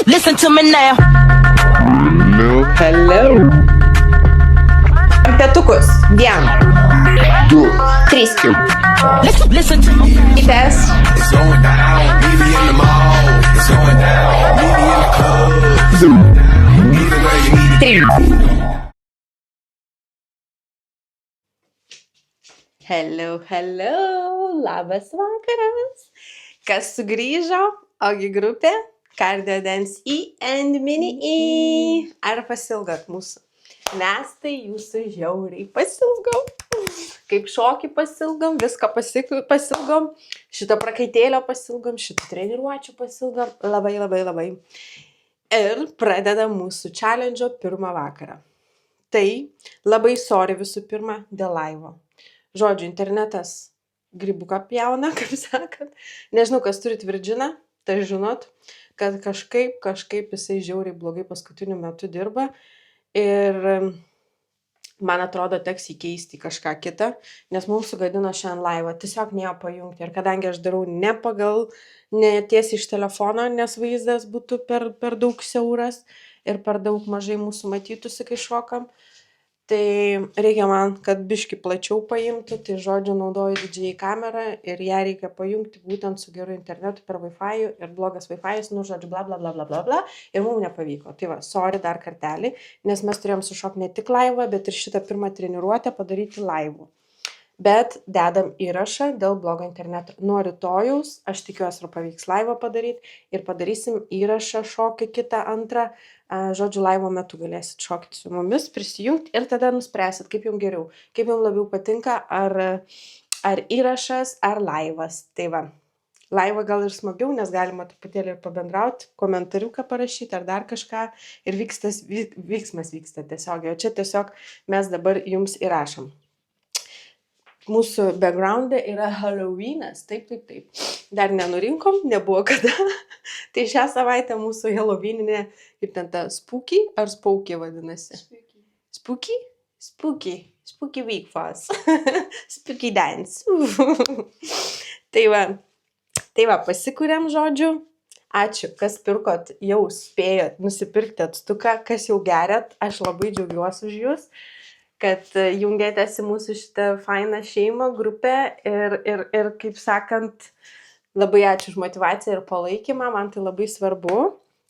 Listen to me now. Hello. Pietukus. 1, 2, 3. Listen to me. Kitas. It's going down, meet me in the mall. It's going down, meet me in the club. It's going down, meet me where you need it. 3. Hello. Labas vakaras. Kas sugrįžo? Ogi grupė. Cardio Dance E and Mini E. Ar pasilgot mūsų? Mes tai jūsų žiauriai pasilgom. Kaip šokį pasilgom, viską pasilgom. Šito prakaitėlio pasilgom, šito treniruočių pasilgom. Labai. Ir pradedam mūsų challenge'o pirmą vakarą. Tai labai sorry visų pirma dėl laivo. Žodžiu, internetas grybuką pjauna, kaip sakant. Nežinau, kas turit Virginą, tai žinot, kad kažkaip jisai žiauriai blogai paskutiniu metu dirba. Ir man atrodo, teks įkeisti kažką kitą, nes mums sugadino šiandien laivą. Tiesiog neėjo pajungti. Ir kadangi aš darau ne tiesiai iš telefono, nes vaizdas būtų per daug siauras ir per daug mažai mūsų matytųsi, kai šokam, tai reikia man, kad biški plačiau paimtų, tai žodžiu naudoju DJI kamerą ir ją reikia pajungti būtent su geru internetu per Wi-Fi ir blogas Wi-Fi, žodžiu, bla ir mums nepavyko. Tai va, sorry dar kartelį, nes mes turėjom sušokti ne tik laivą, bet ir šitą pirmą treniruotę padaryti laivu. Bet dedam įrašą dėl blogo interneto. Nuo rytojaus, aš tikiuosi, ir pavyks laivą padaryti ir padarysim įrašą šokį kitą antrą. Žodžiu, laivo metu galėsit šokti su mumis, prisijungti ir tada nuspręsit, kaip jums geriau, kaip jums labiau patinka, ar įrašas, ar laivas. Tai va, laivą gal ir smagiau, nes galima truputėlį ir pabendrauti, komentariuką parašyti ar dar kažką ir vyksmas vyksta tiesiog. O čia tiesiog mes dabar jums įrašom. Mūsų background'e yra Halloween'as, taip. Dar nenurinkom, nebuvo kada. Tai šią savaitę mūsų Halloween'inė, kaip ten ta spooky ar spooky vadinasi? Spooky? Spooky week for us. Spooky dance. Tai va, pasikūrėm žodžiu. Ačiū, kas pirkot, jau spėjot nusipirkti atstuką, kas jau geriat, aš labai džiaugiuosi už jūs, kad jungėtės į mūsų šitą fainą šeimą, grupę ir kaip sakant, labai ačiū už motyvaciją ir palaikymą, man tai labai svarbu.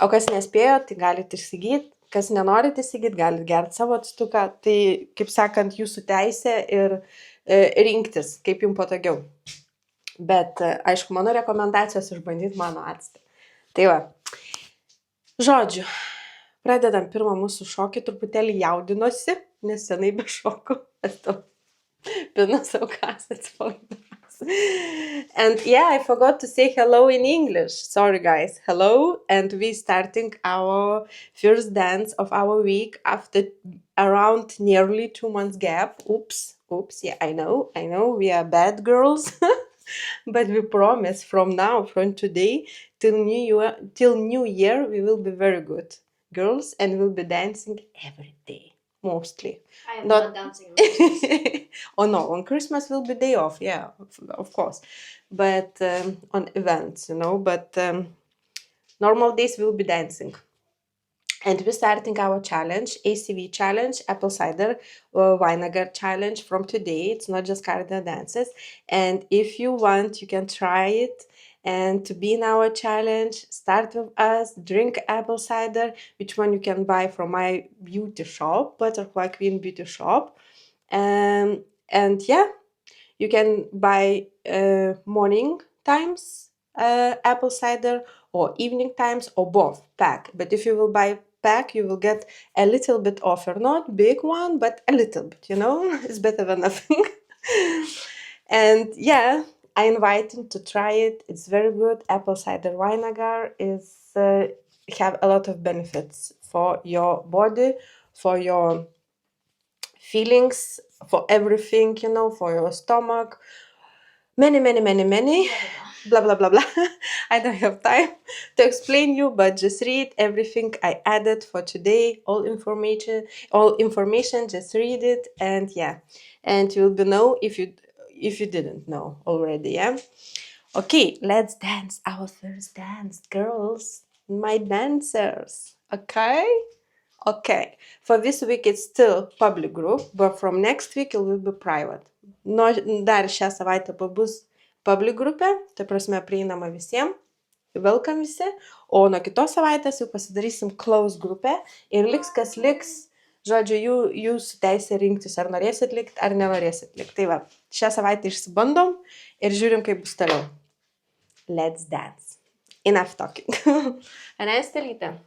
O kas nespėjo, tai galite įsigyti, kas nenorite įsigyti, galite gerti savo atstuką, tai kaip sakant, jūsų teisė ir rinktis, kaip jums patogiau. Bet aišku, mano rekomendacijos išbandyti mano actą. Tai va, žodžiu. Pradedam pirmą mūsų šokį, truputėlį jaudinosi, nes senai be šokų. Pilna savo kas atsipalaidavimas. And yeah, I forgot to say hello in English. Sorry guys, hello. And we starting our first dance of our week after around nearly 2 months gap. Oops, yeah, I know, we are bad girls. But we promise from today till New Year, we will be very good girls and we'll be dancing every day, mostly. I am not dancing on Christmas. Oh no, on Christmas will be day off, yeah, of course. But on events, but normal days we'll be dancing. And we're starting our challenge, ACV challenge, apple cider vinegar challenge from today. It's not just cardio dances. And if you want, you can try it. And to be in our challenge, start with us, drink apple cider, which one you can buy from my beauty shop, Butterfly Queen Beauty Shop. And yeah, you can buy morning times apple cider or evening times or both pack. But if you will buy pack, you will get a little bit offer, not big one, but a little bit, it's better than nothing. And yeah, I invite you to try it. It's very good. Apple cider vinegar have a lot of benefits for your body, for your feelings, for everything, for your stomach. Many. Blah, blah, blah, blah. I don't have time to explain you, but just read everything I added for today. All information, just read it. And yeah, and you'll know if you didn't know already, yeah? Okay, let's dance our first dance, girls. My dancers. Okay? Okay. For this week it's still public group, but from next week it will be private. Dar šią savaitę pabus public grupė, tai prasme prieinama visiems, welcome visi, o nuo kitos savaitės jau pasidarysim close grupę ir liks kas liks, žodžiu, jūsų teisė rinktis, ar norėsit likti, ar nenorėsit likti. Tai va, šią savaitę išsibandom ir žiūrim, kaip bus toliau. Let's dance. Enough talking. Ane, Stelytė?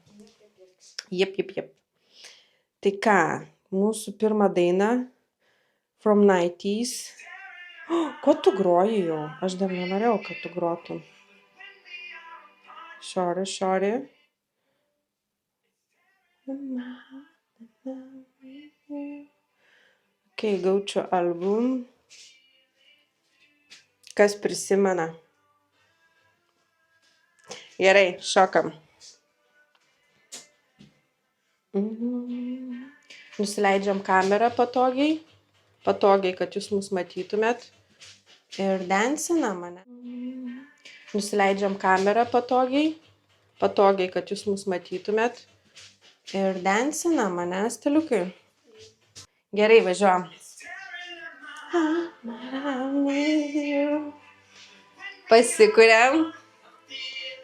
Jep. Tai ką, mūsų pirmą dainą from 90s. Ko tu groji jau? Aš dar nenorėjau, kad tu grotum. Sorry. Okay, go to album. Kas prisimena? Gerai, šokam. Nusileidžiam kamerą patogiai, kad jūs mus matytumėt. Ir dansinam, mane. Nusileidžiam kamerą patogiai, kad jūs mus matytumėt. Ir dansinam, mane, stiliukai. Gerai, važiuojam. Pasikuriam.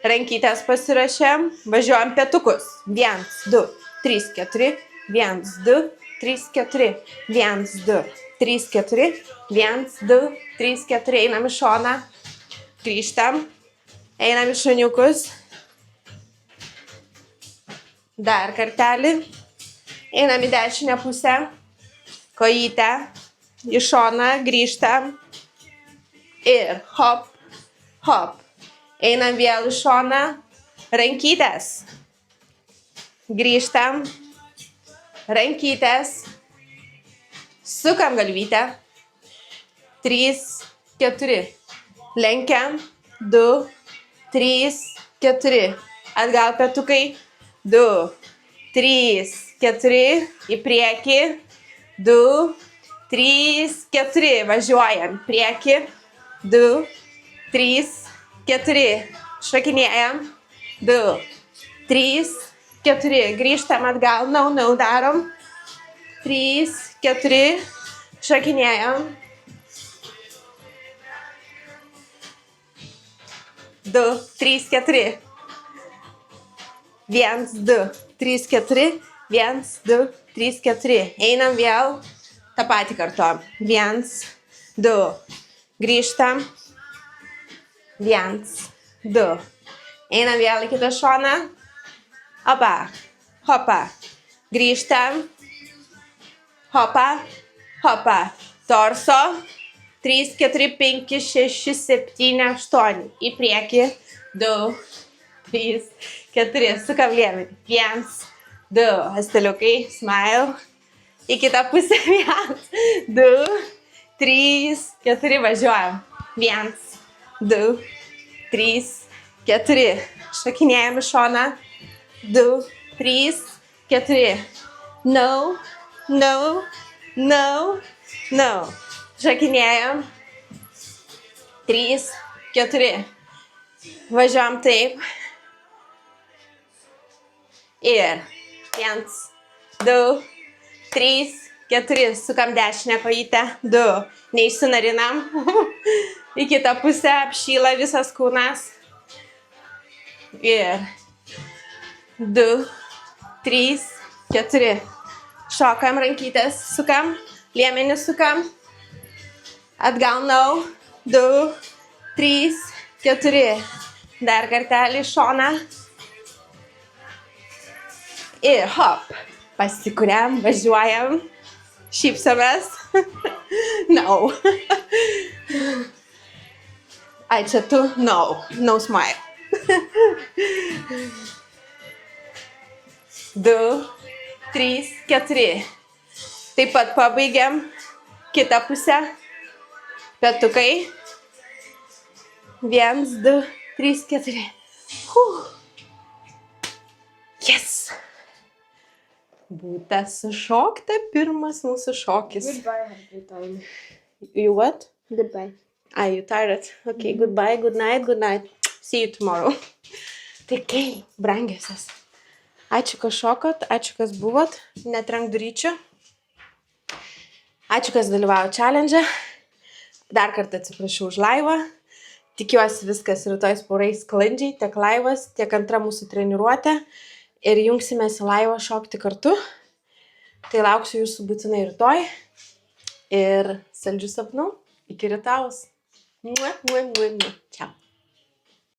Rankytės pasirašėm. Važiuojam petukus. 1, 2, 3, 4. 1, 2, 3, 4. 1, 2, 3, 4. 1, 2, 3, 4. Einam į šoną. Grįžtam. Einam į šuniukus. Dar kartelį. Einam į dešinę pusę. Kojytę. Į šoną. Grįžtam. Ir hop, hop. Einam vėl į šoną. Rankytės. Grįžtam. Rankytės. Sukam galvytę. 3, 4. Lenkiam. 2, 3, 4. Atgal petukai. 2, 3, 4. Į priekį. 2, 3, 4. Važiuojam. Priekį. 2, 3, 4. Šokinėjam. 2, 3, 4. Grįžtam atgal. No, darom. 3, 4. Šokinėjam. 2, 3, 4. 1, 2, 3, 4. 1, 2, 3, 4. Einam vėl. tą patį kartuojam. 1, 2. Grįžtam. 1, 2. Einam vėl į kitą šoną. Opa, hopa. Grįžtam. Hopa, hopa. Torso. 3, 4, 5, 6, 7, 8. Į priekį. 2, 3, 4. Sukam liemenį. 1, 2. Asteliukai. Smile. Į kitą pusę. 1, 2, 3, 4. Važiuojam. 1, 2, 3, 4. Šokinėjam į šoną. 2, 3, 4. No, no, no, no. Šokinėjam. 3, 4. Važiuojam taip. Ir 1, 2, 3, 4. Sukam dešinę kojytę. 2. Neišsinarinam. Į kitą pusę apšyla visas kūnas. Ir 2, 3, 4. Šokam rankytės. Sukam. Liemenį sukam. Atgal no. 2, 3, 4. Dar kartelį šoną. Ir hop. Pasikuriam, važiuojam. Šypsomės. No. Ai, čia tu? No. No smile. 2, 3, 4. Taip pat pabaigiam. Kitą pusę. Petukai. 1, 2, 3, 4. Yes! Būta sušokta pirmas mūsų šokis. Goodbye, have a good time. You what? Goodbye. Are you tired? Okay, goodbye, good night, good night. See you tomorrow. Tai kai, brangiosios. Ačiū, kas šokot, ačiū, kas buvot, netrenk duryčių. Ačiū, kas dalyvavo challenge. Dar kartą atsiprašau už laivą. Tikiuosi viskas rytoj praeis sklandžiai, tiek laivas, tiek antra mūsų treniruotė. Ir jungsimės į laivą šokti kartu. Tai lauksiu jūsų būtinai rytoj. Ir saldžių sapnų. Iki rytaus. Mua, mua, mua, mua. Čiau.